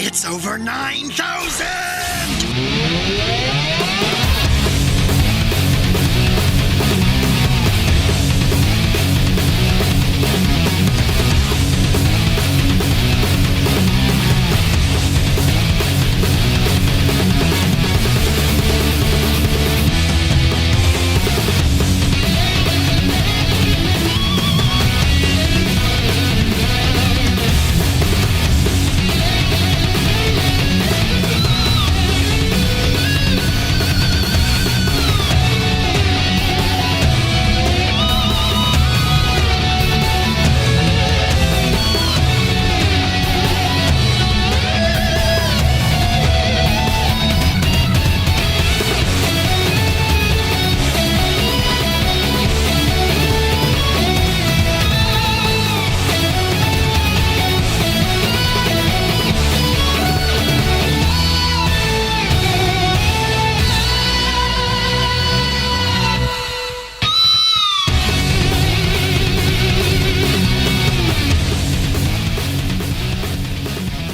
It's over 9,000!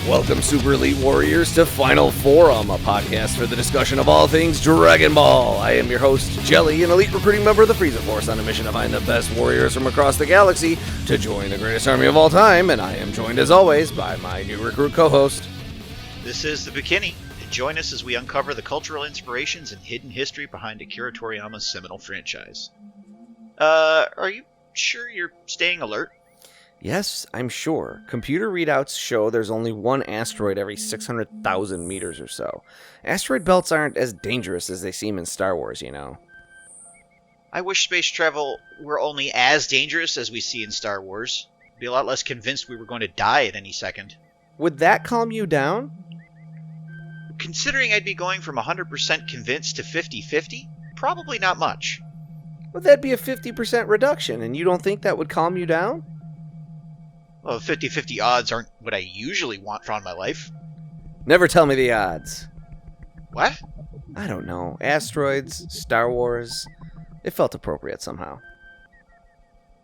Welcome, Super Elite Warriors, to Final Forum, a podcast for the discussion of all things Dragon Ball. I am your host, Jelli, an elite recruiting member of the Frieza Force on a mission to find the best warriors from across the galaxy to join the greatest army of all time, and I am joined, as always, by my new recruit co-host. This is the Bekinney, and join us as we uncover the cultural inspirations and hidden history behind Akira Toriyama's seminal franchise. Are you sure you're staying alert? Yes, I'm sure. Computer readouts show there's only one asteroid every 600,000 meters or so. Asteroid belts aren't as dangerous as they seem in Star Wars, you know. I wish space travel were only as dangerous as we see in Star Wars. I'd be a lot less convinced we were going to die at any second. Would that calm you down? Considering I'd be going from 100% convinced to 50-50, probably not much. Well, that'd be a 50% reduction, and you don't think that would calm you down? Well, 50-50 odds aren't what I usually want from my life. Never tell me the odds. What? I don't know. Asteroids, Star Wars. It felt appropriate somehow.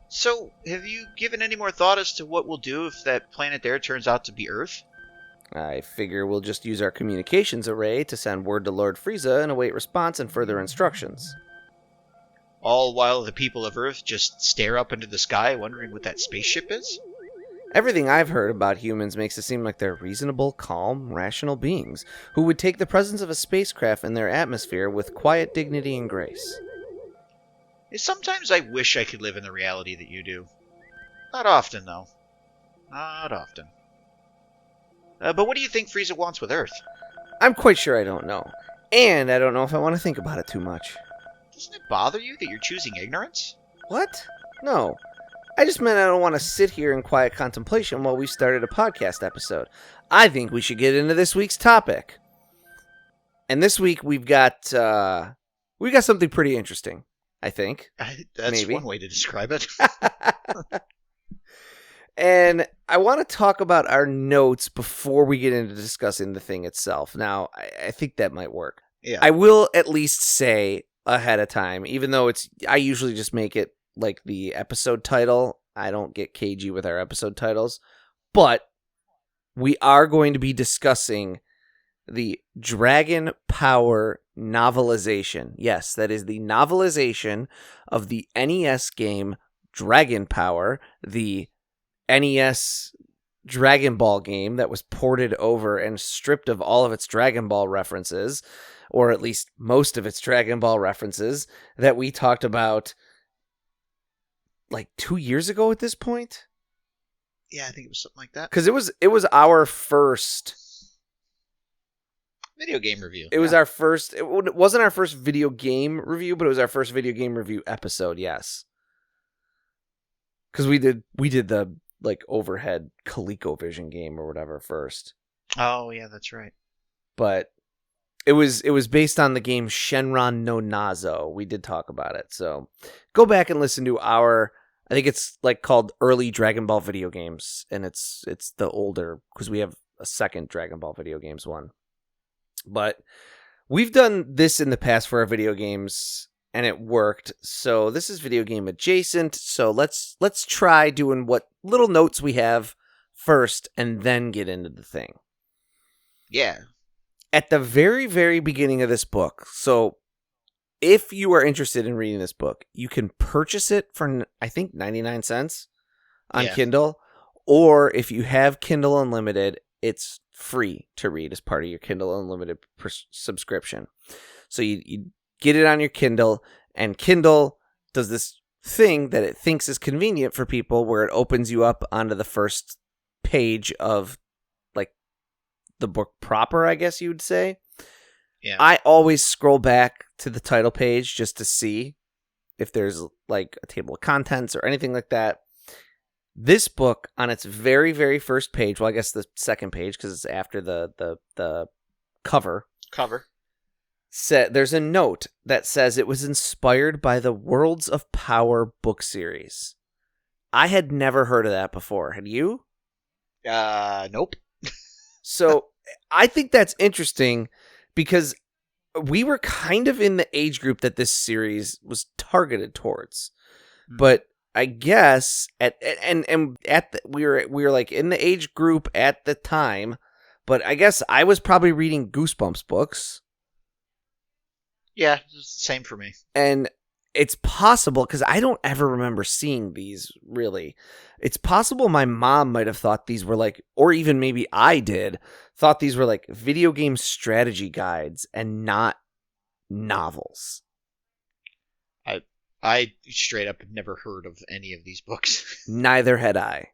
So, have you given any more thought as to what we'll do if that planet there turns out to be Earth? I figure we'll just use our communications array to send word to Lord Frieza and await response and further instructions. All while the people of Earth just stare up into the sky wondering what that spaceship is? Everything I've heard about humans makes it seem like they're reasonable, calm, rational beings who would take the presence of a spacecraft in their atmosphere with quiet dignity and grace. Sometimes I wish I could live in the reality that you do. Not often, though. Not often. But what do you think Frieza wants with Earth? I'm quite sure I don't know. And I don't know if I want to think about it too much. Doesn't it bother you that you're choosing ignorance? What? No. I just meant I don't want to sit here in quiet contemplation while we started a podcast episode. I think we should get into this week's topic. And this week we've got something pretty interesting, I think. That's maybe one way to describe it. And I want to talk about our notes before we get into discussing the thing itself. Now, I think that might work. Yeah. I will at least say ahead of time, even though I usually just make it like the episode title. I don't get cagey with our episode titles, but we are going to be discussing the Dragon Power novelization. Yes, that is the novelization of the NES game Dragon Power, the NES Dragon Ball game that was ported over and stripped of all of its Dragon Ball references, or at least most of its Dragon Ball references, that we talked about like 2 years ago at this point. Yeah, I think it was something like that. Because it was our first video game review. It was our first. It wasn't our first video game review, but it was our first video game review episode. Yes, because we did the like overhead ColecoVision game or whatever first. Oh yeah, that's right. But it was based on the game Shenron no Nazo. We did talk about it, so go back and listen to our. I think it's like called Early Dragon Ball Video Games, and it's the older, because we have a second Dragon Ball Video Games one. But we've done this in the past for our video games, and it worked. So this is video game adjacent. So let's try doing what little notes we have first, and then get into the thing. Yeah. At the very, very beginning of this book, so if you are interested in reading this book, you can purchase it for, I think, 99 cents on Yeah. Kindle. Or if you have Kindle Unlimited, it's free to read as part of your Kindle Unlimited subscription. So you get it on your Kindle, and Kindle does this thing that it thinks is convenient for people where it opens you up onto the first page of like the book proper, I guess you would say. Yeah. I always scroll back to the title page just to see if there's like a table of contents or anything like that. This book, on its very, very first page, well, I guess the second page because it's after the cover. There's a note that says it was inspired by the Worlds of Power book series. I had never heard of that before. Had you? Nope. So I think that's interesting because we were kind of in the age group that this series was targeted towards. But I guess we were like in the age group at the time, but I guess I was probably reading Goosebumps books. Yeah, same for me. And it's possible, because I don't ever remember seeing these, really. It's possible my mom might have thought these were like, or even maybe I did, thought these were like video game strategy guides and not novels. I straight up have never heard of any of these books. Neither had I.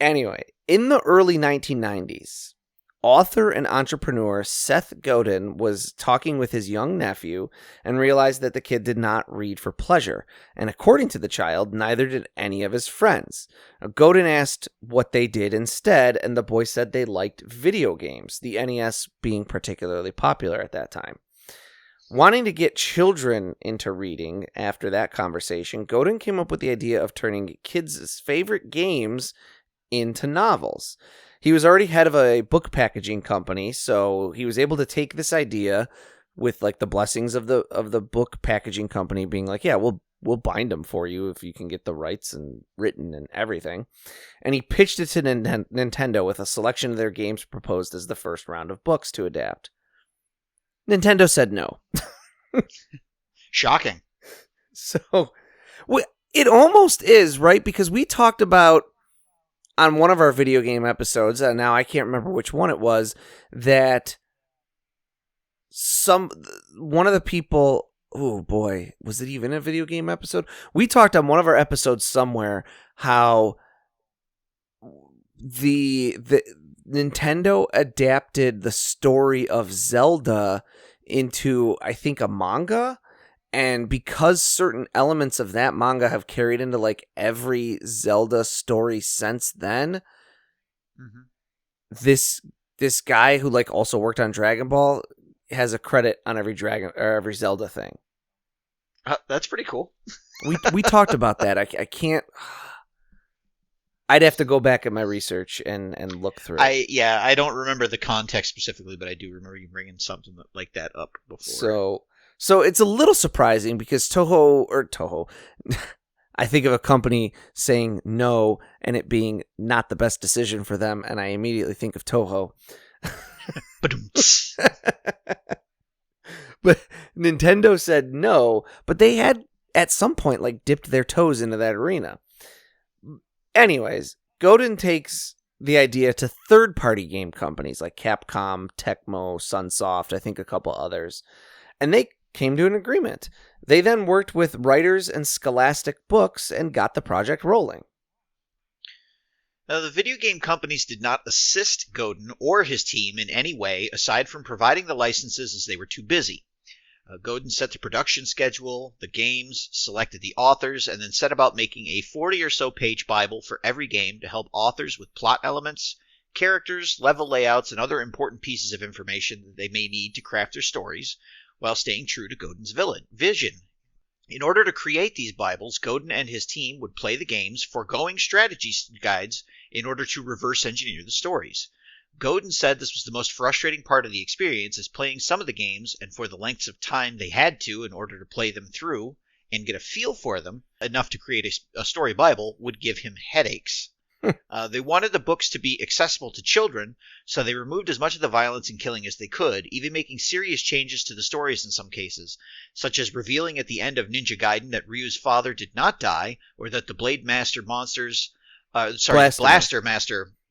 Anyway, in the early 1990s, author and entrepreneur Seth Godin was talking with his young nephew and realized that the kid did not read for pleasure. And according to the child, neither did any of his friends. Godin asked what they did instead, and the boy said they liked video games, the NES being particularly popular at that time. Wanting to get children into reading after that conversation, Godin came up with the idea of turning kids' favorite games into novels. He was already head of a book packaging company, so he was able to take this idea with like the blessings of the book packaging company being like, yeah, we'll bind them for you if you can get the rights and written and everything. And he pitched it to Nintendo with a selection of their games proposed as the first round of books to adapt. Nintendo said no. Shocking. So, it almost is, right? Because we talked about on one of our video game episodes, now I can't remember which one it was, that one of the people, oh boy, was it even a video game episode? We talked on one of our episodes somewhere how the Nintendo adapted the story of Zelda into, I think, a manga, and because certain elements of that manga have carried into like every Zelda story since then, this guy who like also worked on Dragon Ball has a credit on every every Zelda thing. That's pretty cool. we talked about that. I can't. I'd have to go back at my research and look through. I don't remember the context specifically, but I do remember you bringing something like that up before. So it's a little surprising because Toho, I think of a company saying no and it being not the best decision for them, and I immediately think of Toho. But Nintendo said no, but they had at some point like dipped their toes into that arena. Anyways, Godin takes the idea to third-party game companies like Capcom, Tecmo, Sunsoft, I think a couple others, and they came to an agreement. They then worked with writers and Scholastic Books and got the project rolling. Now, the video game companies did not assist Godin or his team in any way aside from providing the licenses as they were too busy. Godin set the production schedule, the games, selected the authors, and then set about making a 40 or so page Bible for every game to help authors with plot elements, characters, level layouts, and other important pieces of information that they may need to craft their stories, while staying true to Godin's vision. In order to create these Bibles, Godin and his team would play the games, foregoing strategy guides in order to reverse engineer the stories. Godin said this was the most frustrating part of the experience, as playing some of the games, and for the lengths of time they had to in order to play them through and get a feel for them, enough to create a story Bible, would give him headaches. They wanted the books to be accessible to children, so they removed as much of the violence and killing as they could, even making serious changes to the stories in some cases, such as revealing at the end of Ninja Gaiden that Ryu's father did not die, or that the Blaster Master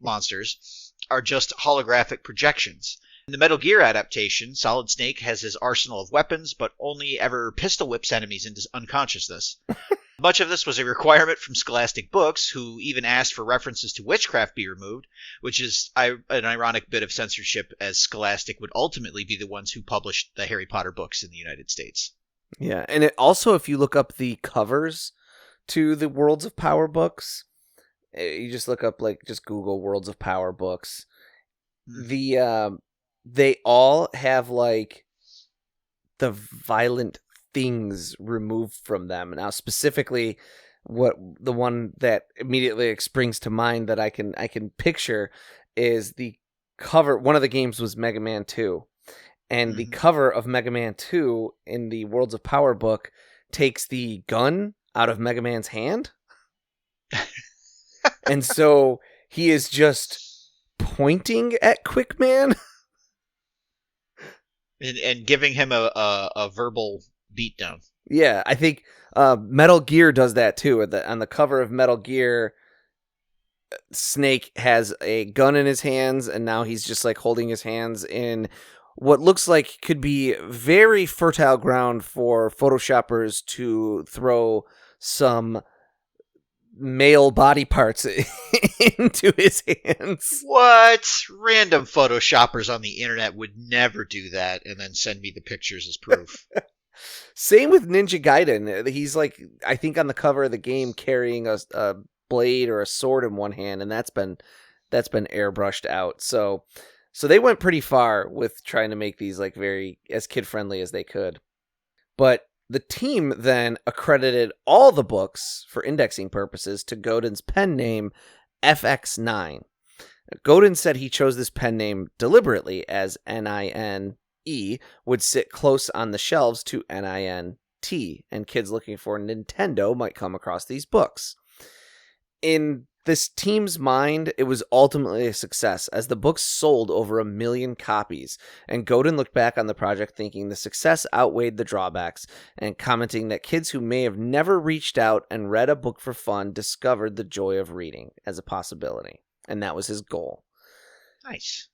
monsters are just holographic projections. In the Metal Gear adaptation, Solid Snake has his arsenal of weapons, but only ever pistol whips enemies into unconsciousness. Much of this was a requirement from Scholastic Books, who even asked for references to witchcraft be removed, which is an ironic bit of censorship, as Scholastic would ultimately be the ones who published the Harry Potter books in the United States. Yeah, and it also, if you look up the covers to the Worlds of Power books, you just look up, just Google Worlds of Power books, they all have, the violent things removed from them. Now, specifically, the one that immediately springs to mind that I can picture is the cover. One of the games was Mega Man 2, and the cover of Mega Man 2 in the Worlds of Power book takes the gun out of Mega Man's hand, and so he is just pointing at Quickman and giving him a verbal beatdown. Yeah, I think Metal Gear does that too. On the cover of Metal Gear, Snake has a gun in his hands, and now he's just holding his hands in what looks like could be very fertile ground for Photoshoppers to throw some male body parts into his hands. What? Random Photoshoppers on the internet would never do that and then send me the pictures as proof. Same with Ninja Gaiden. He's I think on the cover of the game carrying a blade or a sword in one hand, and that's been airbrushed out. So they went pretty far with trying to make these very as kid friendly as they could. But the team then accredited all the books for indexing purposes to Godin's pen name FX9. Godin said he chose this pen name deliberately, as NINE would sit close on the shelves to NINT, and kids looking for Nintendo might come across these books. In this team's mind, it was ultimately a success, as the books sold over 1 million copies, and Godin looked back on the project thinking the success outweighed the drawbacks, and commenting that kids who may have never reached out and read a book for fun discovered the joy of reading as a possibility, and that was his goal. Nice.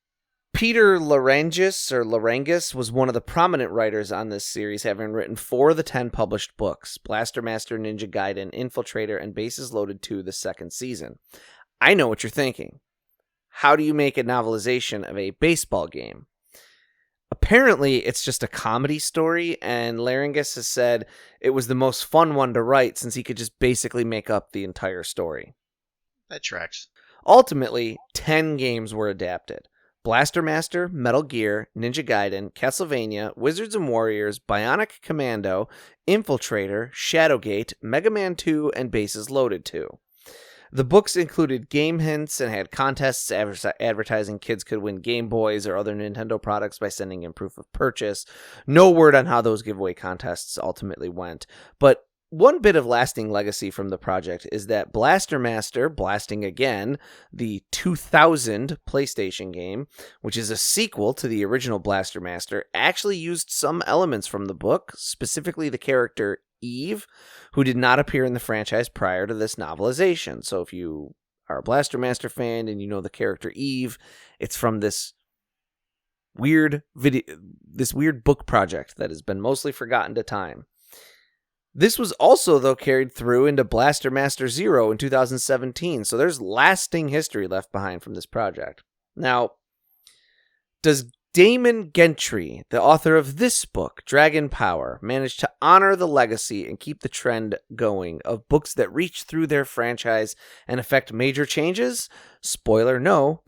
Peter Larangis was one of the prominent writers on this series, having written 4 of the 10 published books: Blaster Master, Ninja Gaiden, Infiltrator, and Bases Loaded 2, the second season. I know what you're thinking. How do you make a novelization of a baseball game? Apparently, it's just a comedy story, and Larangis has said it was the most fun one to write since he could just basically make up the entire story. That tracks. Ultimately, 10 games were adapted: Blaster Master, Metal Gear, Ninja Gaiden, Castlevania, Wizards and Warriors, Bionic Commando, Infiltrator, Shadowgate, Mega Man 2, and Bases Loaded 2. The books included game hints and had contests advertising kids could win Game Boys or other Nintendo products by sending in proof of purchase. No word on how those giveaway contests ultimately went, but one bit of lasting legacy from the project is that Blaster Master, Blasting Again, the 2000 PlayStation game, which is a sequel to the original Blaster Master, actually used some elements from the book, specifically the character Eve, who did not appear in the franchise prior to this novelization. So if you are a Blaster Master fan and you know the character Eve, it's from this weird book project that has been mostly forgotten to time. This was also, though, carried through into Blaster Master Zero in 2017, so there's lasting history left behind from this project. Now, does Damon Gentry, the author of this book, Dragon Power, manage to honor the legacy and keep the trend going of books that reach through their franchise and affect major changes? Spoiler, no.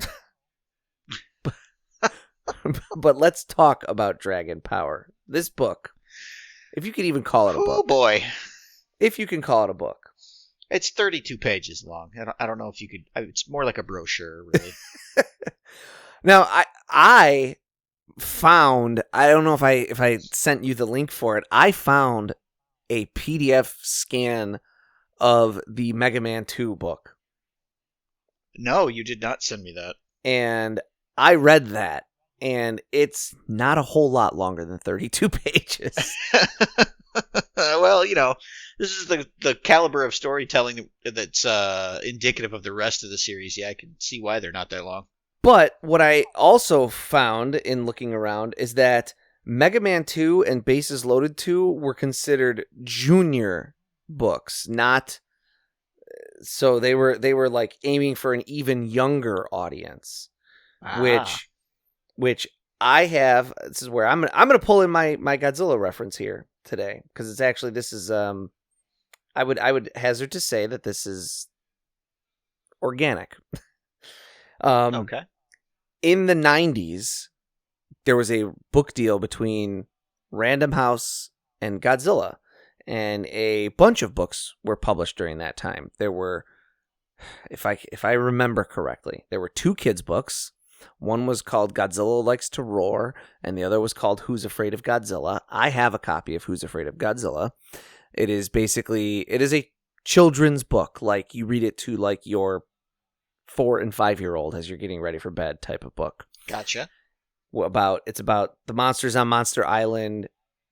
But let's talk about Dragon Power. This book, if you could even call it a book. Oh, boy. If you can call it a book. It's 32 pages long. I don't know if you could... It's more like a brochure, really. Now, I found... I don't know if I sent you the link for it. I found a PDF scan of the Mega Man 2 book. No, you did not send me that. And I read that, and it's not a whole lot longer than 32 pages. Well, this is the caliber of storytelling that's indicative of the rest of the series. Yeah, I can see why they're not that long. But what I also found in looking around is that Mega Man 2 and Bases Loaded 2 were considered junior books, not so they were like aiming for an even younger audience, which I have. This is where I'm gonna pull in my Godzilla reference here today, because it's actually, this is I would hazard to say that this is organic. Okay. In the 90s, there was a book deal between Random House and Godzilla, and a bunch of books were published during that time. There were, if I remember correctly, there were 2 kids' books. One was called Godzilla Likes to Roar, and the other was called Who's Afraid of Godzilla. I have a copy of Who's Afraid of Godzilla. It is a children's book. Like, you read it to like your 4 and 5-year-old as you're getting ready for bed type of book. Gotcha. It's about the monsters on Monster Island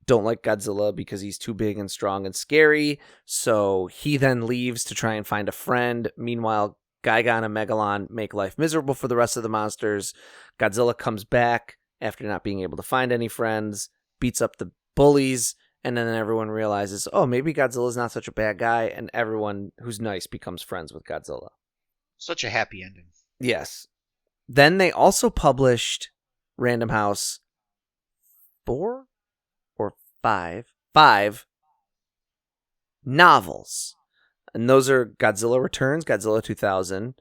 don't like Godzilla because he's too big and strong and scary. So he then leaves to try and find a friend. Meanwhile, Gigan and Megalon make life miserable for the rest of the monsters. Godzilla comes back after not being able to find any friends, beats up the bullies, and then everyone realizes, oh, maybe Godzilla's not such a bad guy, and everyone who's nice becomes friends with Godzilla. Such a happy ending. Yes. Then they also published Random House 4 or 5 novels. And those are Godzilla Returns, Godzilla 2000,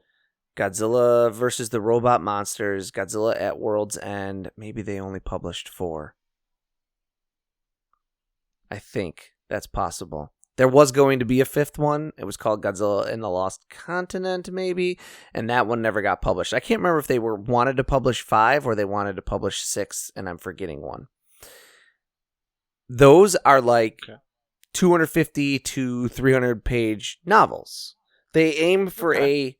Godzilla versus the Robot Monsters, Godzilla at World's End. Maybe they only published 4. I think that's possible. There was going to be a 5th one. It was called Godzilla in the Lost Continent, maybe, and that one never got published. I can't remember if they wanted to publish 5 or they wanted to publish 6, and I'm forgetting one. Those are like 250 to 300 page novels. They aim for a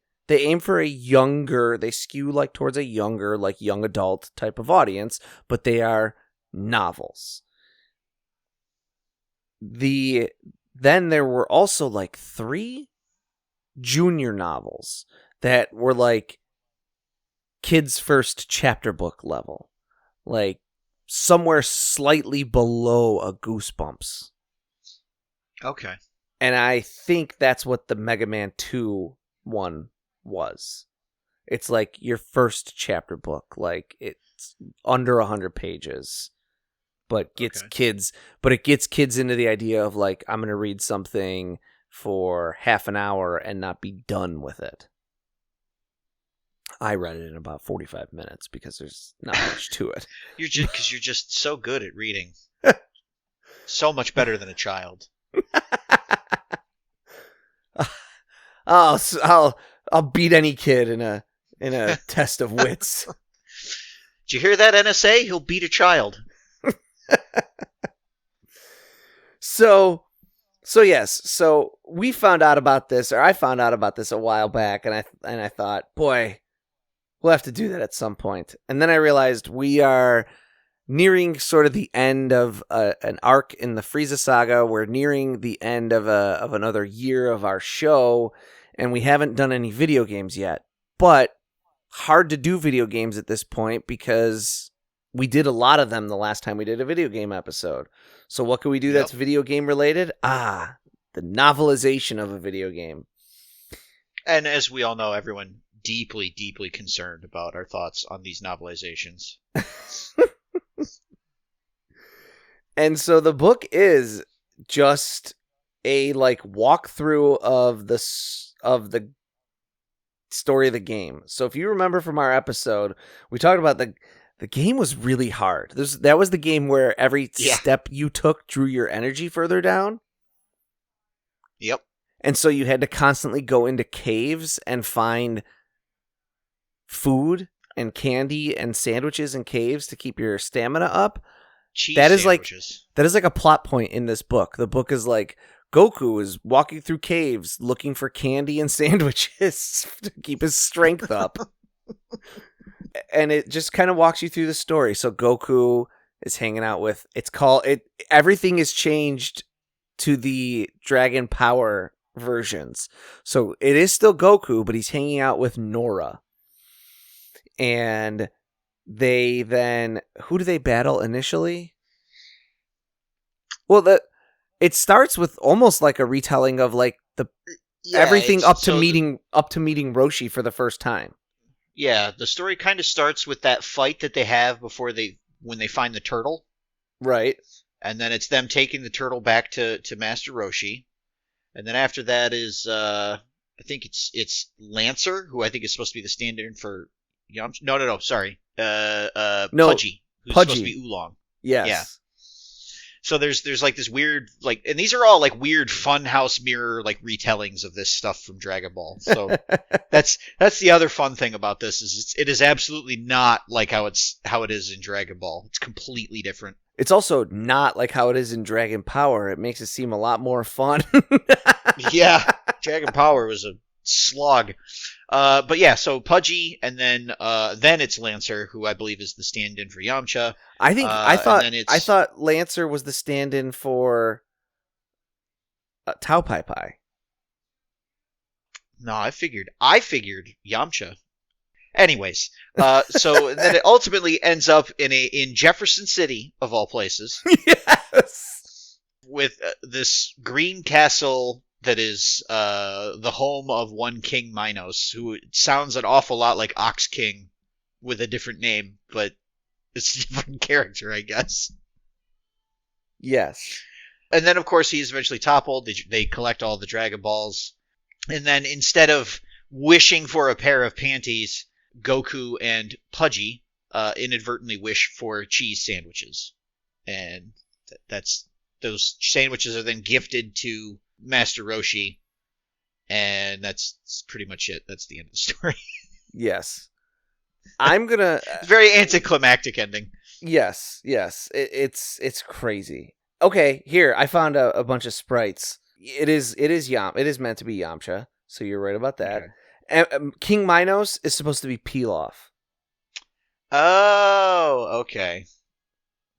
younger, they skew like towards a younger, like young adult type of audience, but they are novels. Then there were also like 3 junior novels that were like kids' first chapter book level, like somewhere slightly below a Goosebumps. Okay. And I think that's what the Mega Man 2 one was. It's like your first chapter book, like it's under 100 pages. But it gets kids into the idea of like, I'm going to read something for half an hour and not be done with it. I read it in about 45 minutes because there's not much to it. You're just so good at reading. So much better than a child. I'll beat any kid in a test of wits. Did you hear that, NSA? He'll beat a child. So yes. So we found out about this, or I found out about this a while back, and I thought, boy, we'll have to do that at some point. And then I realized we are nearing sort of the end of an arc in the Frieza saga. We're nearing the end of another year of our show, and we haven't done any video games yet. But hard to do video games at this point because we did a lot of them the last time we did a video game episode. So what can we do that's video game related? The novelization of a video game. And as we all know, everyone deeply, deeply concerned about our thoughts on these novelizations. And so the book is just a like walkthrough of the story of the game. So if you remember from our episode, we talked about the game was really hard. That was the game where every step you took drew your energy further down. Yep. And so you had to constantly go into caves and find food and candy and sandwiches in caves to keep your stamina up. Cheese that is sandwiches. Like a plot point in this book. The book is like Goku is walking through caves looking for candy and sandwiches to keep his strength up. And it just kind of walks you through the story. So Goku is hanging out with, everything is changed to the Dragon Power versions. So it is still Goku, but he's hanging out with Nora. And they then, who do they battle initially? Well, it starts with almost like a retelling of like everything up to meeting Roshi for the first time. Yeah, the story kind of starts with that fight that they have when they find the turtle. Right. And then it's them taking the turtle back to Master Roshi. And then after that is I think it's Lancer, who I think is supposed to be the stand-in for Yamcha. No, sorry. Pudgy, who's supposed to be Oolong. Yes. Yeah. So there's like this weird, like, and these are all like weird Funhouse mirror like retellings of this stuff from Dragon Ball. So that's the other fun thing about this is it is absolutely not like how it is in Dragon Ball. It's completely different. It's also not like how it is in Dragon Power. It makes it seem a lot more fun. Yeah, Dragon Power was a slog. But yeah, so Pudgy, and then it's Lancer, who I believe is the stand-in for Yamcha. I thought Lancer was the stand-in for Tao Pai Pai. No, I figured Yamcha. Anyways, so then it ultimately ends up in Jefferson City, of all places. Yes. With this green castle that is the home of one King Minos, who sounds an awful lot like Ox King with a different name, but it's a different character, I guess. Yes. And then, of course, he's eventually toppled. They collect all the Dragon Balls. And then instead of wishing for a pair of panties, Goku and Pudgy inadvertently wish for cheese sandwiches. And those sandwiches are then gifted to Master Roshi, and that's pretty much it. That's the end of the story. Yes. I'm gonna... Very anticlimactic ending. Yes. It's crazy. Okay, here, I found a bunch of sprites. It is meant to be Yamcha, so you're right about that. Okay. King Minos is supposed to be Pilaf. Oh, okay.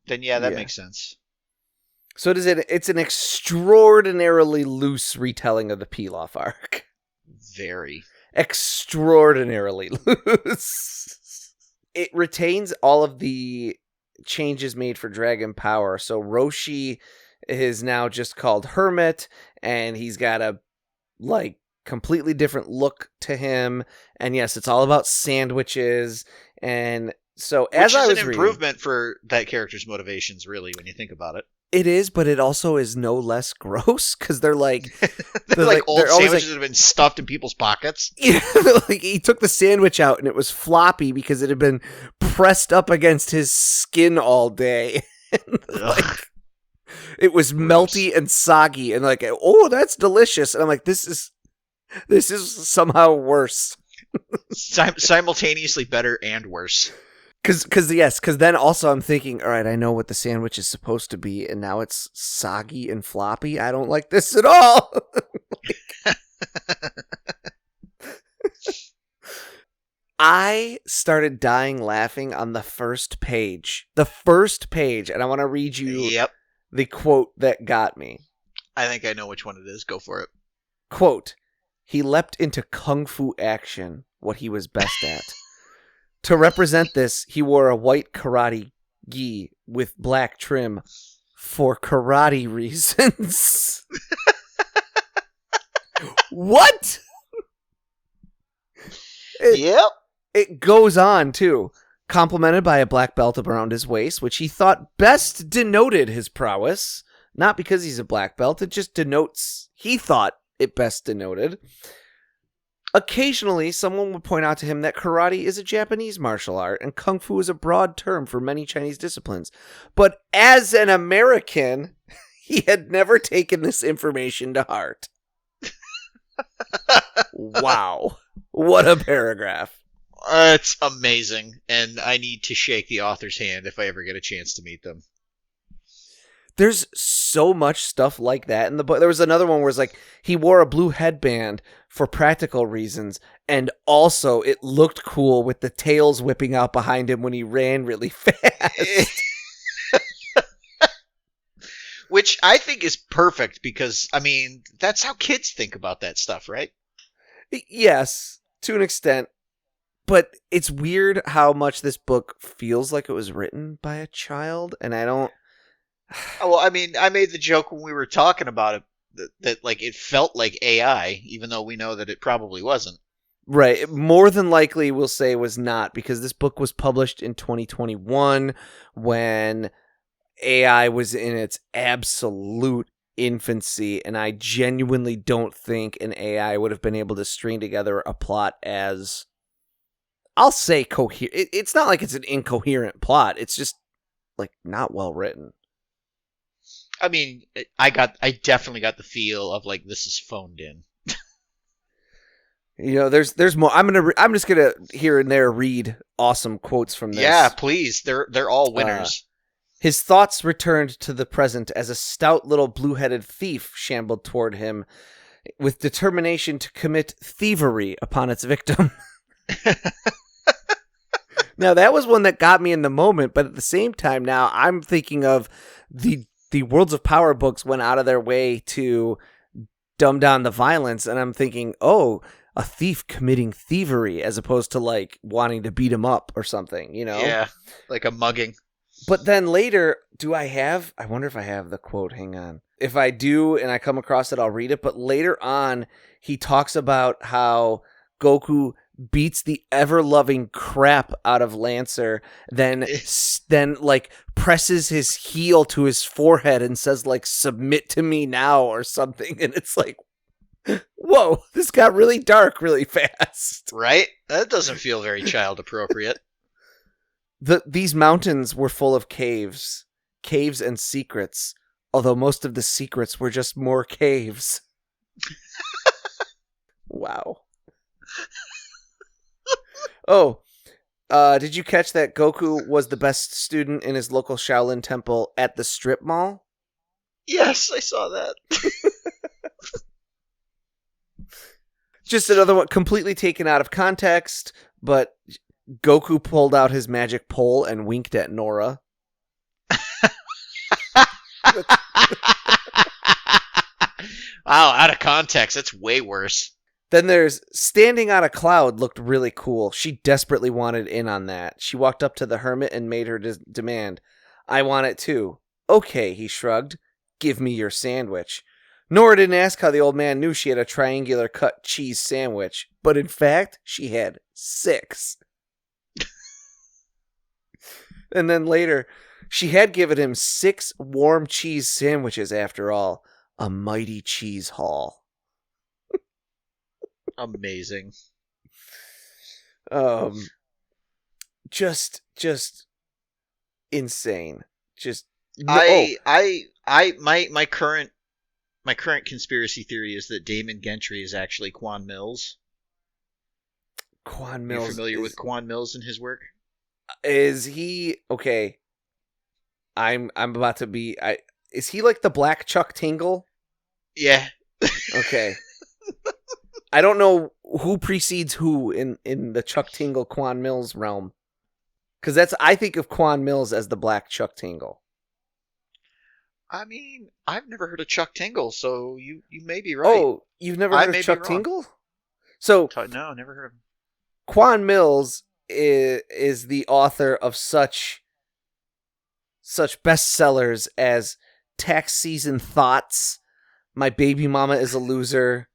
Then that makes sense. So it's an extraordinarily loose retelling of the Pilaf arc. Very. Extraordinarily loose. It retains all of the changes made for Dragon Power. So Roshi is now just called Hermit, and he's got a completely different look to him. And yes, it's all about sandwiches. And so as I was reading, an improvement for that character's motivations, really, when you think about it. It is, but it also is no less gross because they're like they're old sandwiches that have been stuffed in people's pockets. Yeah, he took the sandwich out and it was floppy because it had been pressed up against his skin all day. It was melty and soggy, and oh, that's delicious. And I'm like, this is somehow worse. Simultaneously better and worse. Because then also I'm thinking, all right, I know what the sandwich is supposed to be, and now it's soggy and floppy. I don't like this at all. I started dying laughing on the first page. And I want to read you the quote that got me. I think I know which one it is. Go for it. Quote, "He leapt into kung fu action, what he was best at. To represent this, he wore a white karate gi with black trim for karate reasons." What? It goes on, too. Complimented by a black belt around his waist, which he thought best denoted his prowess. Not because he's a black belt, it just denotes, he thought it best denoted. Occasionally, someone would point out to him that karate is a Japanese martial art and kung fu is a broad term for many Chinese disciplines. But as an American, he had never taken this information to heart. Wow. What a paragraph. It's amazing, and I need to shake the author's hand if I ever get a chance to meet them. There's so much stuff like that in the book. There was another one where it's like he wore a blue headband for practical reasons, and also it looked cool with the tails whipping out behind him when he ran really fast. Which I think is perfect because, I mean, that's how kids think about that stuff, right? Yes, to an extent. But it's weird how much this book feels like it was written by a child, and I don't... Well, I mean, I made the joke when we were talking about it that like, it felt like AI, even though we know that it probably wasn't. Right. More than likely, we'll say was not, because this book was published in 2021 when AI was in its absolute infancy, and I genuinely don't think an AI would have been able to string together a plot as... I'll say coherent. It's not like it's an incoherent plot. It's just like not well written. I mean, I definitely got the feel of like this is phoned in. You know, there's more. I'm just gonna here and there read awesome quotes from this. Yeah, please. They're all winners. His thoughts returned to the present as a stout little blue-headed thief shambled toward him with determination to commit thievery upon its victim. Now, that was one that got me in the moment, but at the same time, now I'm thinking of the Worlds of Power books went out of their way to dumb down the violence, and I'm thinking, oh, a thief committing thievery as opposed to, like, wanting to beat him up or something, you know? Yeah, like a mugging. But then later, I wonder if I have the quote, hang on. If I do and I come across it, I'll read it, but later on, he talks about how Goku beats the ever-loving crap out of Lancer, then like presses his heel to his forehead and says like, submit to me now or something. And it's like, whoa, this got really dark really fast. Right? That doesn't feel very child appropriate. These mountains were full of caves and secrets, although most of the secrets were just more caves. Wow. Oh, did you catch that Goku was the best student in his local Shaolin temple at the strip mall? Yes, I saw that. Just another one completely taken out of context, but Goku pulled out his magic pole and winked at Nora. Wow, out of context, that's way worse. Then there's standing on a cloud looked really cool. She desperately wanted in on that. She walked up to the hermit and made her demand. I want it too. Okay, he shrugged. Give me your sandwich. Nora didn't ask how the old man knew she had a triangular cut cheese sandwich, but in fact, she had 6. And then later, she had given him 6 warm cheese sandwiches after all. A mighty cheese haul. Amazing. Just insane. Just my current conspiracy theory is that Damon Gentry is actually Quan Millz. Quan Millz. Are you familiar with Quan Millz and his work? Is he okay? I'm about to be. Is he like the Black Chuck Tingle? Yeah. Okay. I don't know who precedes who in the Chuck Tingle Quan Millz realm, because I think of Quan Millz as the Black Chuck Tingle. I mean, I've never heard of Chuck Tingle, so you may be right. Oh, you've never heard of Chuck Tingle? So no, never heard of him. Quan Millz is the author of such bestsellers as Tax Season Thoughts, My Baby Mama is a Loser,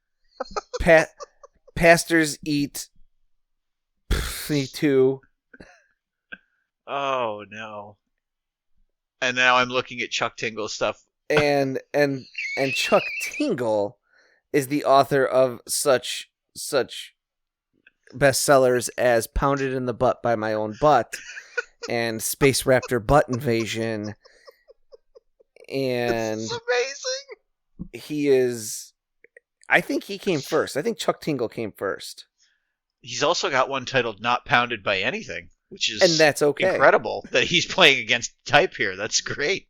Pastors Eat Me Too. Oh no. And now I'm looking at Chuck Tingle stuff. And Chuck Tingle is the author of such bestsellers as Pounded in the Butt by My Own Butt and Space Raptor Butt Invasion. And this is amazing. He is, I think he came first. I think Chuck Tingle came first. He's also got one titled Not Pounded by Anything, which is and that's okay. Incredible that he's playing against type here. That's great.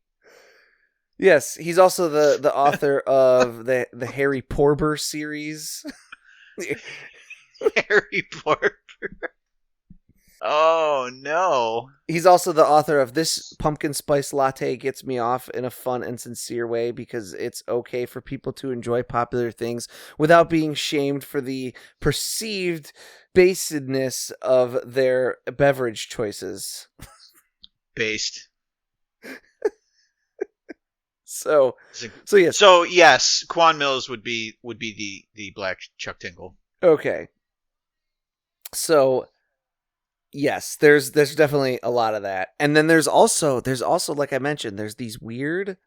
Yes, he's also the author of the Harry Porber series. Harry Potter. Oh no. He's also the author of This Pumpkin Spice Latte Gets Me Off in a Fun and Sincere Way because it's okay for people to enjoy popular things without being shamed for the perceived basedness of their beverage choices. Based. So yes. So yes, Quan Millz would be the Black Chuck Tingle. Okay. So yes, there's definitely a lot of that. And then there's also like I mentioned, there's these weird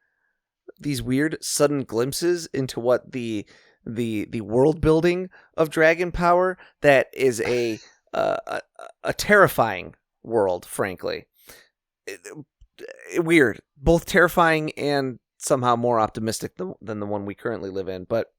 sudden glimpses into what the world building of Dragon Power that is a terrifying world, frankly. Weird, both terrifying and somehow more optimistic than the one we currently live in, but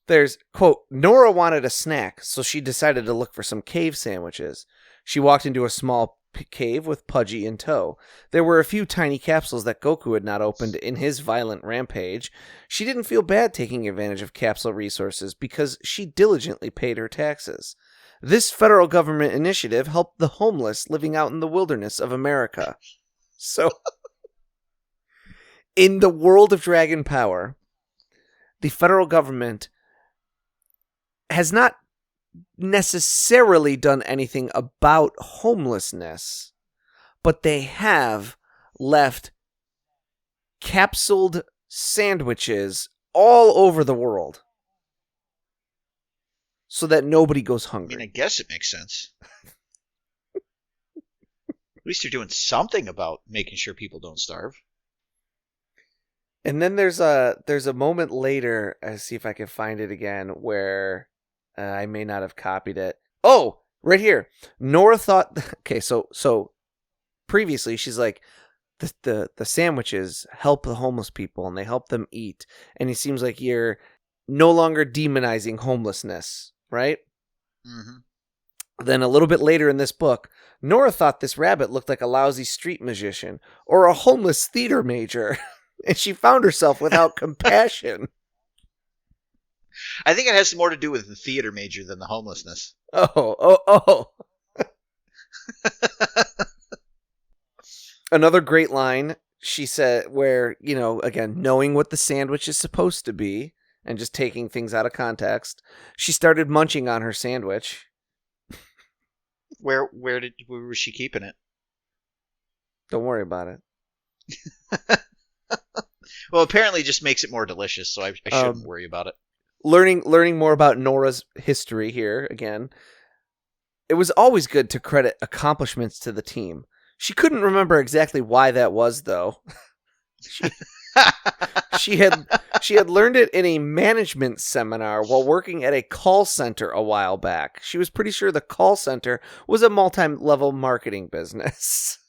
there's, quote, Nora wanted a snack, so she decided to look for some cave sandwiches. She walked into a small cave with Pudgy in tow. There were a few tiny capsules that Goku had not opened in his violent rampage. She didn't feel bad taking advantage of capsule resources because she diligently paid her taxes. This federal government initiative helped the homeless living out in the wilderness of America. So, in the world of Dragon Power, the federal government has not necessarily done anything about homelessness, but they have left capsuled sandwiches all over the world so that nobody goes hungry. I mean, I guess it makes sense. At least you're doing something about making sure people don't starve. And then there's a moment later, I see if I can find it again, where I may not have copied it. Oh, right here. Nora thought, okay, so previously she's like, the sandwiches help the homeless people and they help them eat. And it seems like you're no longer demonizing homelessness, right? Mm-hmm. Then a little bit later in this book, Nora thought this rabbit looked like a lousy street magician or a homeless theater major. And she found herself without compassion. I think it has more to do with the theater major than the homelessness. Oh. Another great line, she said, where, again, knowing what the sandwich is supposed to be and just taking things out of context, she started munching on her sandwich. Where was she keeping it? Don't worry about it. Well, apparently it just makes it more delicious, so I shouldn't worry about it. Learning more about Nora's history here, again. It was always good to credit accomplishments to the team. She couldn't remember exactly why that was, though. She had learned it in a management seminar while working at a call center a while back. She was pretty sure the call center was a multi-level marketing business.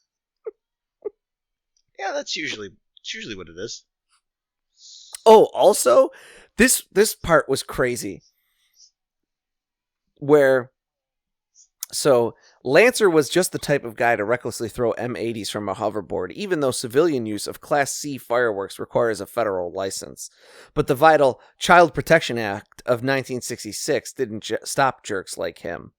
Yeah, it's usually what it is. Oh, also, this part was crazy. So Lancer was just the type of guy to recklessly throw M80s from a hoverboard, even though civilian use of Class C fireworks requires a federal license. But the vital Child Protection Act of 1966 didn't stop jerks like him.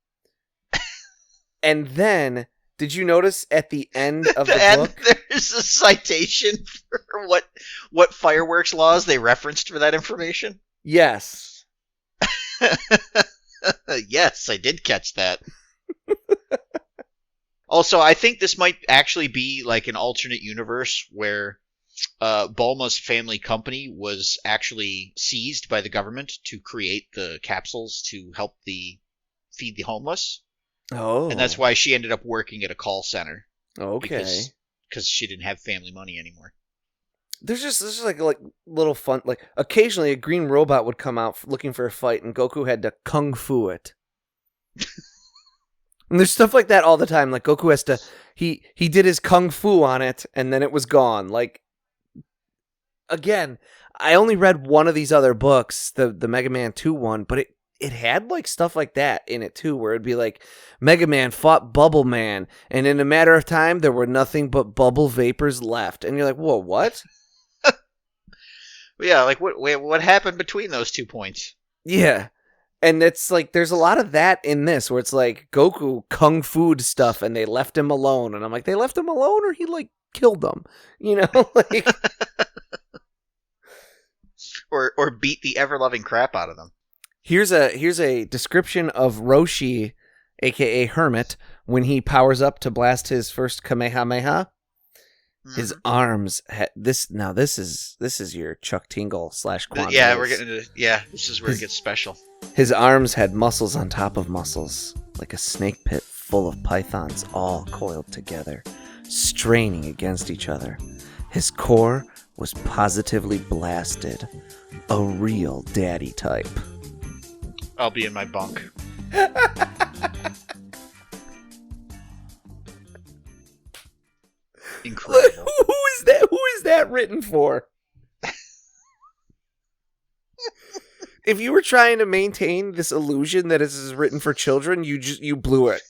And then, did you notice at the end of the book? There's a citation for what fireworks laws they referenced for that information? Yes. Yes, I did catch that. Also, I think this might actually be like an alternate universe where Bulma's family company was actually seized by the government to create the capsules to help feed the homeless. Oh. And that's why she ended up working at a call center. Okay. Because she didn't have family money anymore. There's just like little fun, like occasionally a green robot would come out looking for a fight and Goku had to kung fu it. And there's stuff like that all the time. Like Goku has to, he did his kung fu on it and then it was gone. Like, again, I only read one of these other books, the Mega Man 2 one, but it had like stuff like that in it too, where it'd be like Mega Man fought Bubble Man, and in a matter of time there were nothing but bubble vapors left, and you're like, whoa, what? Yeah, like what happened between those 2 points? Yeah. And it's like there's a lot of that in this where it's like Goku kung fu stuff and they left him alone, and I'm like, they left him alone or he like killed them, like or beat the ever loving crap out of them. here's a description of Roshi, aka Hermit, when he powers up to blast his first Kamehameha. His arms this is your Chuck Tingle / Quan. Yeah, we're getting into this is where it gets special. His arms had muscles on top of muscles, like a snake pit full of pythons all coiled together, straining against each other. His core was positively blasted, a real daddy type. I'll be in my bunk. Incredible. Who is that written for? If you were trying to maintain this illusion that this is written for children, you blew it.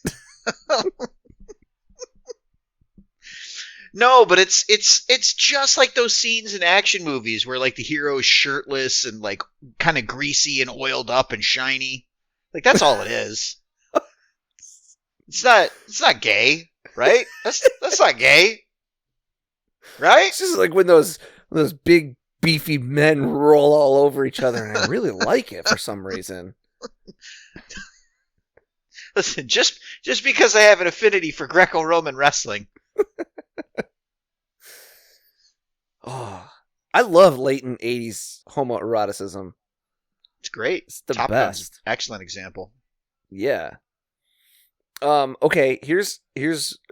No, but it's just like those scenes in action movies where like the hero is shirtless and like kind of greasy and oiled up and shiny. Like that's all it is. It's not gay, right? That's not gay. Right? It's just like when those big beefy men roll all over each other, and I really like it for some reason. Listen, just because I have an affinity for Greco-Roman wrestling. Oh, I love latent 80s homoeroticism. It's great. It's the Top best. Gun's excellent example. Yeah. Okay, here's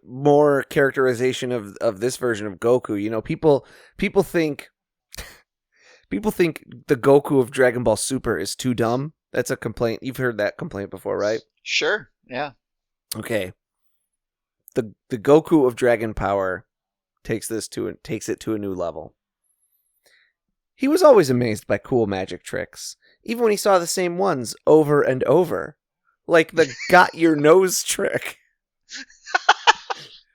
more characterization of this version of Goku. People think the Goku of Dragon Ball Super is too dumb. That's a complaint. You've heard that complaint before, right? Sure. Yeah. Okay. The Goku of Dragon Power takes it to a new level. He was always amazed by cool magic tricks, even when he saw the same ones over and over. Like the got your nose trick.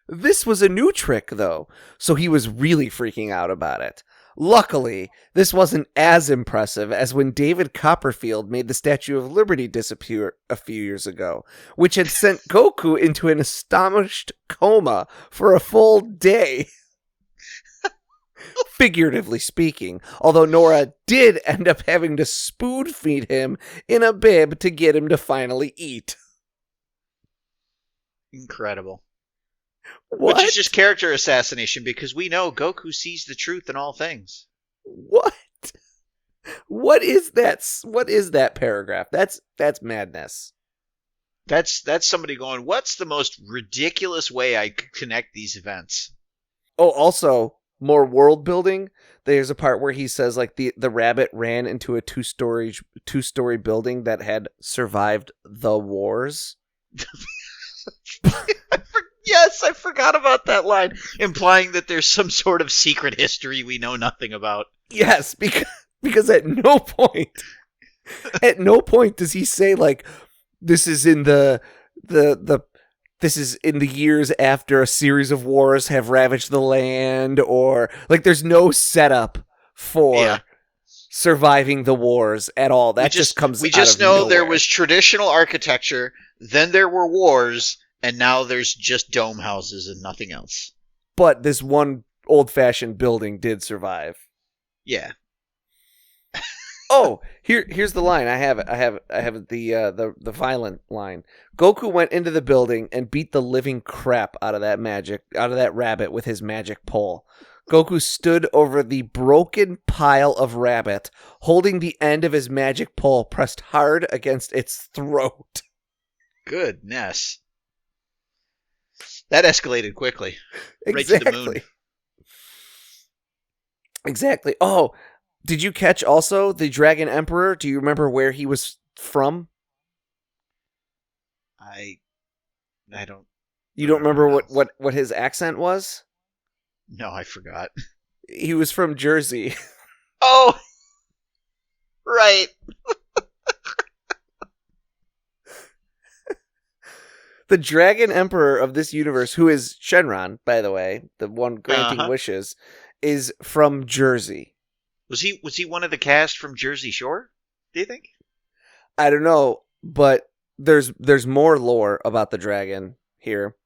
This was a new trick, though, so he was really freaking out about it. Luckily, this wasn't as impressive as when David Copperfield made the Statue of Liberty disappear a few years ago, which had sent Goku into an astonished coma for a full day. Figuratively speaking, although Nora did end up having to spoon feed him in a bib to get him to finally eat. Incredible. What? Which is just character assassination, because we know Goku sees the truth in all things. What? What is that? What is that paragraph? That's madness. That's somebody going, what's the most ridiculous way I could connect these events? Oh, also, more world building. There's a part where he says like the rabbit ran into a two-story building that had survived the wars. Yes, I forgot about that line, implying that there's some sort of secret history we know nothing about. Yes, because at no point does he say like this is in this is in the years after a series of wars have ravaged the land, or like there's no setup for surviving the wars at all. That just comes. We just know there was traditional architecture, then there were wars, and now there's just dome houses and nothing else. But this one old-fashioned building did survive. Yeah. Oh, here's the line. I have the violent line. Goku went into the building and beat the living crap out of that rabbit with his magic pole. Goku stood over the broken pile of rabbit, holding the end of his magic pole pressed hard against its throat. Goodness. That escalated quickly. Exactly. Right to the moon. Exactly. Oh, did you catch also the Dragon Emperor? Do you remember where he was from? I don't. You don't remember what his accent was? No, I forgot. He was from Jersey. Oh! Right. The Dragon Emperor of this universe, who is Shenron, by the way, the one granting Uh-huh. wishes, is from Jersey. Was he one of the cast from Jersey Shore? Do you think? I don't know, but there's more lore about the dragon here.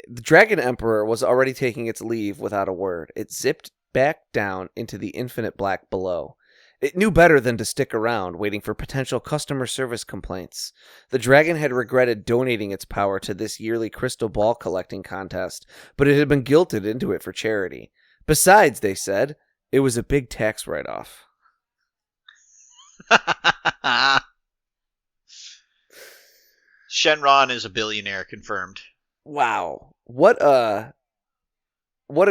The Dragon Emperor was already taking its leave without a word. It zipped back down into the infinite black below. It knew better than to stick around, waiting for potential customer service complaints. The dragon had regretted donating its power to this yearly crystal ball collecting contest, but it had been guilted into it for charity. Besides, they said, it was a big tax write-off. Shenron is a billionaire, confirmed. Wow. What an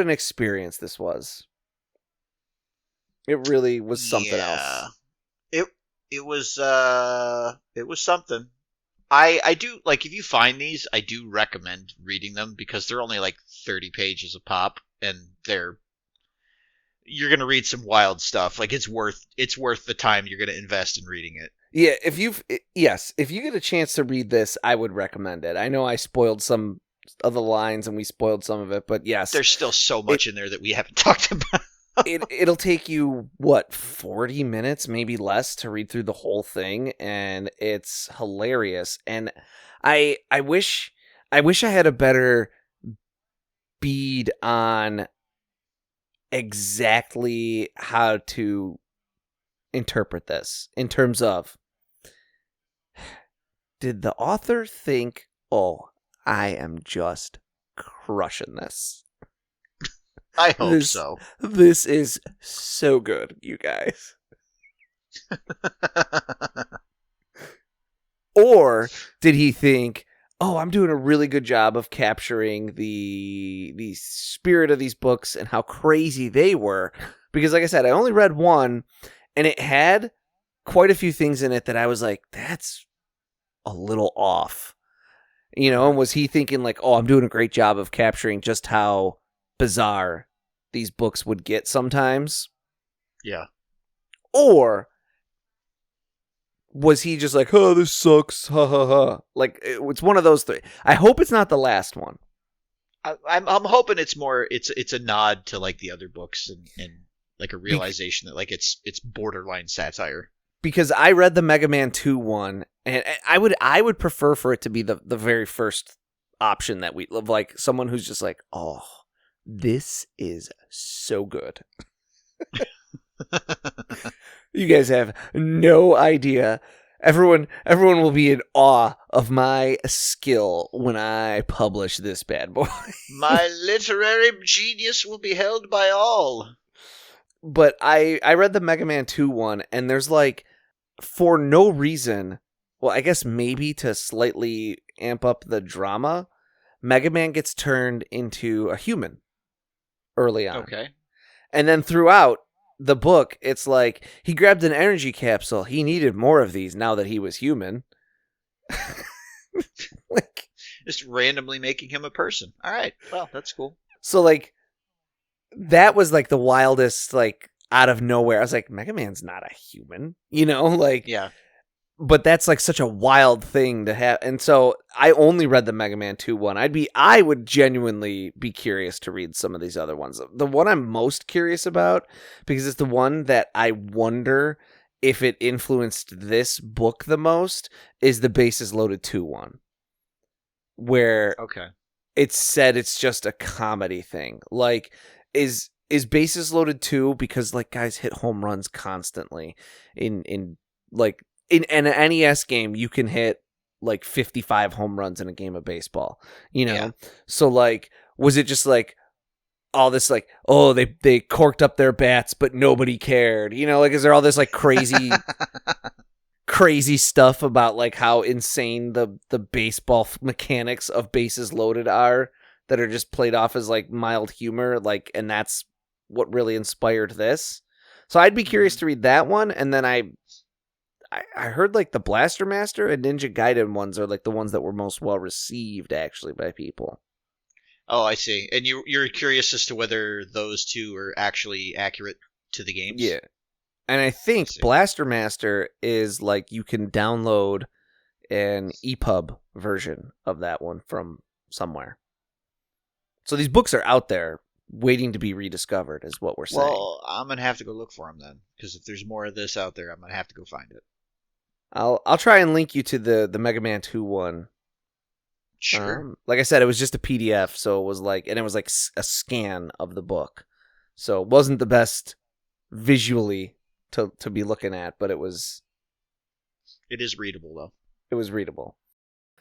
experience this was. It really was something else. It was something. I do like, if you find these, I do recommend reading them because they're only like 30 pages a pop, and you're gonna read some wild stuff. Like, it's worth the time you're gonna invest in reading it. Yeah, if you get a chance to read this, I would recommend it. I know I spoiled some of the lines and we spoiled some of it, but yes, there's still so much in there that we haven't talked about. It'll take you 40 minutes, maybe less, to read through the whole thing, and it's hilarious. And I wish I had a better bead on exactly how to interpret this in terms of, did the author think, oh, I am just crushing this? I hope so. This is so good, you guys. Or did he think, oh, I'm doing a really good job of capturing the spirit of these books and how crazy they were? Because like I said, I only read one, and it had quite a few things in it that I was like, that's a little off. You know, and was he thinking like, oh, I'm doing a great job of capturing just how bizarre these books would get sometimes? Yeah. Or was he just like, oh, this sucks, ha ha ha? Like, it's one of those three. I hope it's not the last one. I'm hoping it's more, it's a nod to like the other books, and like a realization that like it's borderline satire. Because I read the Mega Man 2 one, and I would prefer for it to be the very first option that we love, like someone who's just like, oh, this is so good. You guys have no idea. Everyone will be in awe of my skill when I publish this bad boy. My literary genius will be held by all. But I read the Mega Man 2 one, and there's like, for no reason, well, I guess maybe to slightly amp up the drama, Mega Man gets turned into a human early on. Okay. And then throughout the book, it's like he grabbed an energy capsule. He needed more of these now that he was human. Like, just randomly making him a person. All right. Well, that's cool. So like, that was like the wildest, like, out of nowhere. I was like, Mega Man's not a human, you know? Like, yeah. But that's like such a wild thing to have. And so I only read the Mega Man 2 one. I would genuinely be curious to read some of these other ones. The one I'm most curious about, because it's the one that I wonder if it influenced this book the most, is the Bases Loaded 2 one. Where it's said it's just a comedy thing. Like, is Bases Loaded 2 because like guys hit home runs constantly in like, in an NES game, you can hit like 55 home runs in a game of baseball, you know? Yeah. So like, was it just like all this like, oh, they corked up their bats, but nobody cared, you know? Like, is there all this like crazy, crazy stuff about like how insane the baseball mechanics of Bases Loaded are that are just played off as like mild humor? Like, and that's what really inspired this. So I'd be curious to read that one. And then I heard like the Blaster Master and Ninja Gaiden ones are like the ones that were most well received actually by people. Oh, I see. And you're curious as to whether those two are actually accurate to the games? Yeah. And I think Blaster Master is like you can download an EPUB version of that one from somewhere. So these books are out there waiting to be rediscovered, is what we're saying. Well, I'm gonna have to go look for them then, because if there's more of this out there, I'm gonna have to go find it. I'll try and link you to the Mega Man 2 one. Sure. Like I said, it was just a PDF, so it was like a scan of the book, so it wasn't the best visually to be looking at, but it is readable though. It was readable.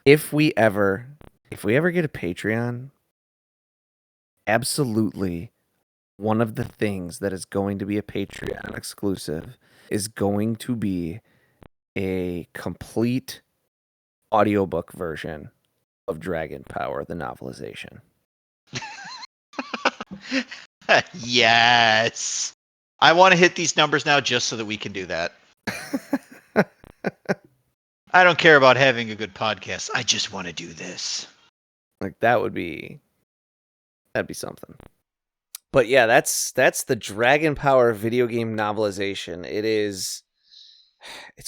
If we ever get a Patreon, absolutely one of the things that is going to be a Patreon exclusive is going to be a complete audiobook version of Dragon Power, the novelization. Yes. I want to hit these numbers now just so that we can do that. I don't care about having a good podcast. I just want to do this. Like that'd be something. But yeah, that's the Dragon Power video game novelization. It's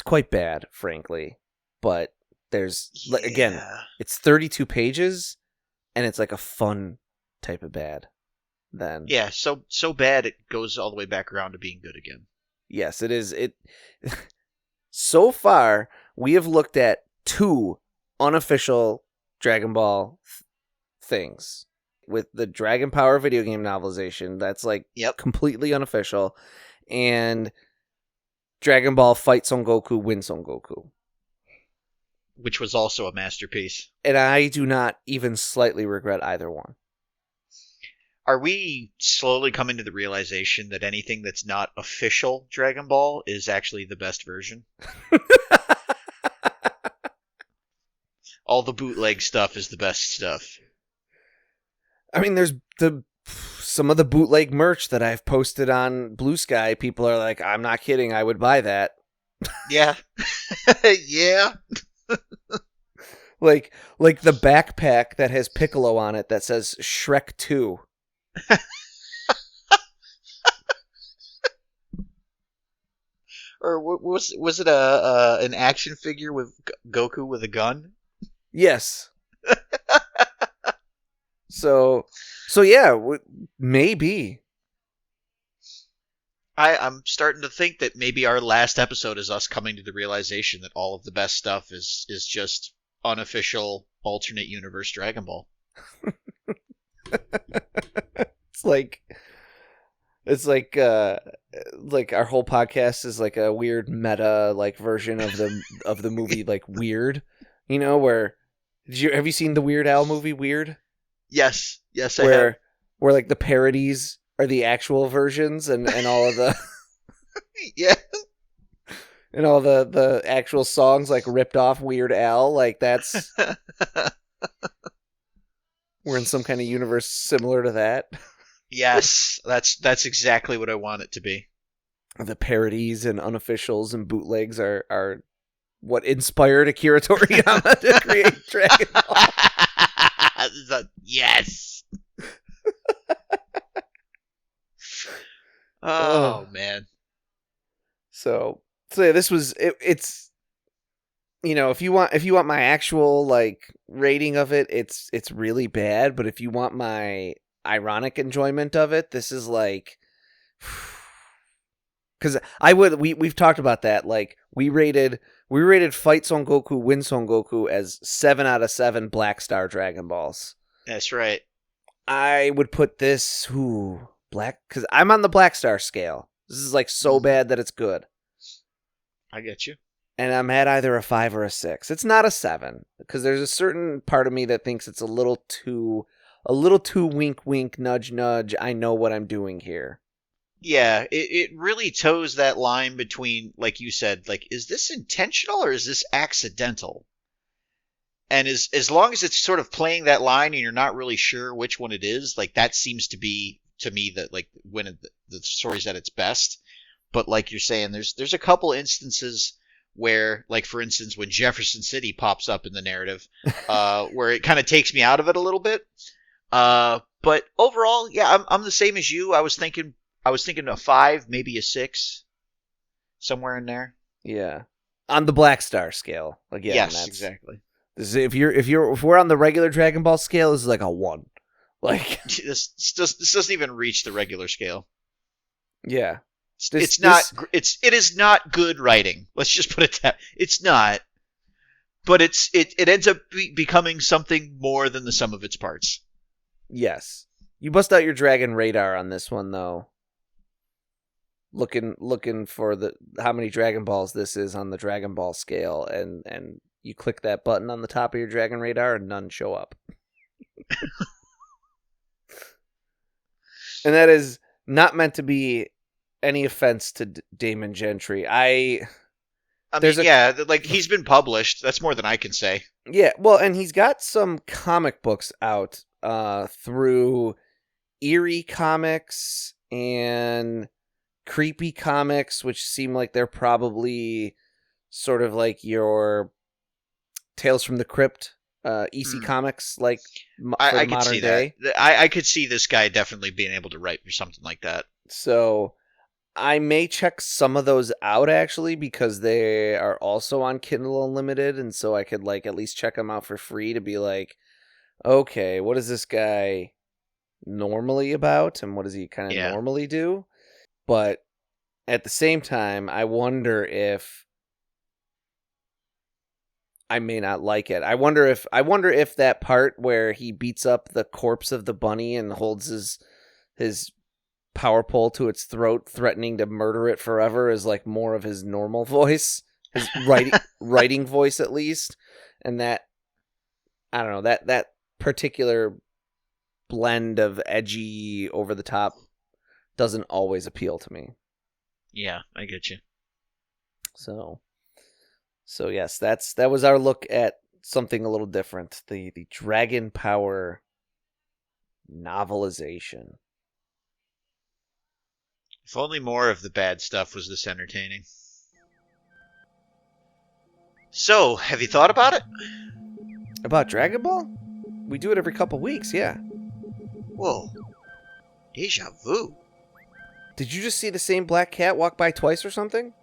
quite bad, frankly, but again, it's 32 pages and it's like a fun type of bad. Then yeah, so bad it goes all the way back around to being good again. Yes, it is. So far we have looked at 2 unofficial Dragon Ball things. With the Dragon Power video game novelization, that's like completely unofficial, and Dragon Ball Fight Son Goku, Win Son Goku, which was also a masterpiece. And I do not even slightly regret either one. Are we slowly coming to the realization that anything that's not official Dragon Ball is actually the best version? All the bootleg stuff is the best stuff. I mean, there's some of the bootleg merch that I've posted on Blue Sky. People are like, I'm not kidding, I would buy that. Yeah. Yeah. like the backpack that has Piccolo on it that says Shrek 2. Or was it an action figure with Goku with a gun? Yes. So yeah, maybe. I'm starting to think that maybe our last episode is us coming to the realization that all of the best stuff is just unofficial alternate universe Dragon Ball. It's like our whole podcast is like a weird meta like version of the movie like Weird, where have you seen the Weird Al movie Weird? Yes, I have. Where like the parodies are the actual versions and all of the yeah, and all the actual songs like ripped off Weird Al, like that's we're in some kind of universe similar to that. Yes, that's exactly what I want it to be. The parodies and unofficials and bootlegs are what inspired Akira Toriyama to create Dragon Ball. Yes. Oh man. So yeah, this was it's if you want my actual like rating of it, it's really bad, but if you want my ironic enjoyment of it, this is like, because we've talked about that, like we rated Fight Son Goku, Win Son Goku as 7 out of 7 Black Star Dragon Balls. That's right. I would put this black, because I'm on the Black Star scale. This is like so bad that it's good. I get you. And I'm at either a 5 or a 6. It's not a 7, because there's a certain part of me that thinks it's a little too wink wink, nudge nudge, I know what I'm doing here. Yeah, it really toes that line between, like you said, like, is this intentional or is this accidental? And as long as it's sort of playing that line and you're not really sure which one it is, like that seems to be, to me, that like when the story's at its best. But like you're saying, there's a couple instances where, like for instance, when Jefferson City pops up in the narrative, where it kind of takes me out of it a little bit. But overall, yeah, I'm the same as you. I was thinking a 5, maybe a 6, somewhere in there. Yeah. On the Black Star scale, again. Yes, exactly. If we're on the regular Dragon Ball scale, this is like a 1. Like this doesn't even reach the regular scale. Yeah, it is not good writing. Let's just put it that. It's not, but it ends up becoming something more than the sum of its parts. Yes, you bust out your Dragon radar on this one though. Looking for how many Dragon Balls this is on the Dragon Ball scale, and you click that button on the top of your Dragon radar, and none show up. And that is not meant to be any offense to Damon Gentry. He's been published. That's more than I can say. Yeah, well, and he's got some comic books out through Eerie Comics and Creepy Comics, which seem like they're probably sort of like your Tales from the Crypt, EC Comics, like I could see day. That. I could see this guy definitely being able to write for something like that. So I may check some of those out actually, because they are also on Kindle Unlimited, and so I could like at least check them out for free to be like, okay, what is this guy normally about, and what does he kind of normally do? But at the same time, I wonder if I may not like it. I wonder if that part where he beats up the corpse of the bunny and holds his power pole to its throat, threatening to murder it forever, is like more of his normal voice, his writing voice at least, and that I don't know, that particular blend of edgy, over the top doesn't always appeal to me. Yeah, I get you. So yes, that was our look at something a little different. The Dragon Power novelization. If only more of the bad stuff was this entertaining. So, have you thought about it? About Dragon Ball? We do it every couple weeks, yeah. Whoa. Deja vu. Did you just see the same black cat walk by twice or something?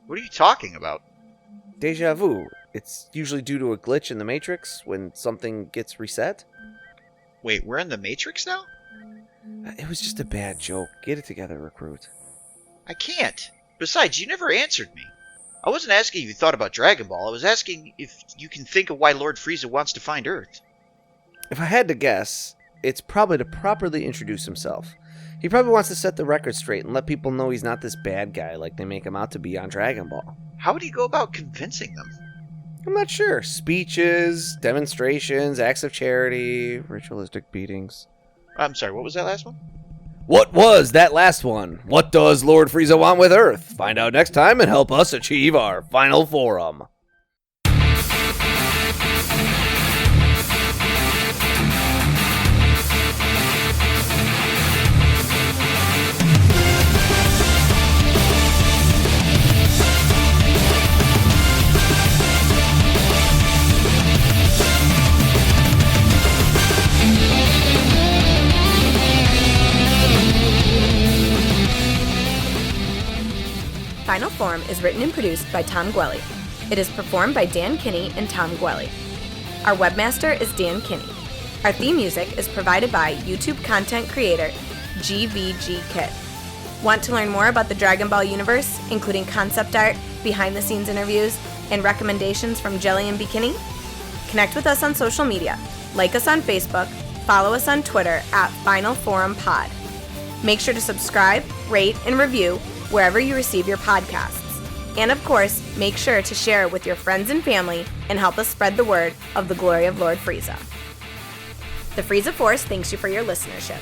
What are you talking about? Deja vu. It's usually due to a glitch in the Matrix when something gets reset. Wait, we're in the Matrix now? It was just a bad joke. Get it together, Recruit. I can't. Besides, you never answered me. I wasn't asking if you thought about Dragon Ball. I was asking if you can think of why Lord Frieza wants to find Earth. If I had to guess, it's probably to properly introduce himself. He probably wants to set the record straight and let people know he's not this bad guy like they make him out to be on Dragon Ball. How would he go about convincing them? I'm not sure. Speeches, demonstrations, acts of charity, ritualistic beatings. I'm sorry, what was that last one? What was that last one? What does Lord Frieza want with Earth? Find out next time and help us achieve our final forum. Final Form is written and produced by Tom Gwelly. It is performed by Dan Kinney and Tom Gwelly. Our webmaster is Dan Kinney. Our theme music is provided by YouTube content creator GVG Kid. Want to learn more about the Dragon Ball universe, including concept art, behind-the-scenes interviews, and recommendations from Jelli and Bekinney? Connect with us on social media. Like us on Facebook, follow us on Twitter at Final Forum Pod. Make sure to subscribe, rate, and review wherever you receive your podcasts. And of course, make sure to share it with your friends and family and help us spread the word of the glory of Lord Frieza. The Frieza Force thanks you for your listenership.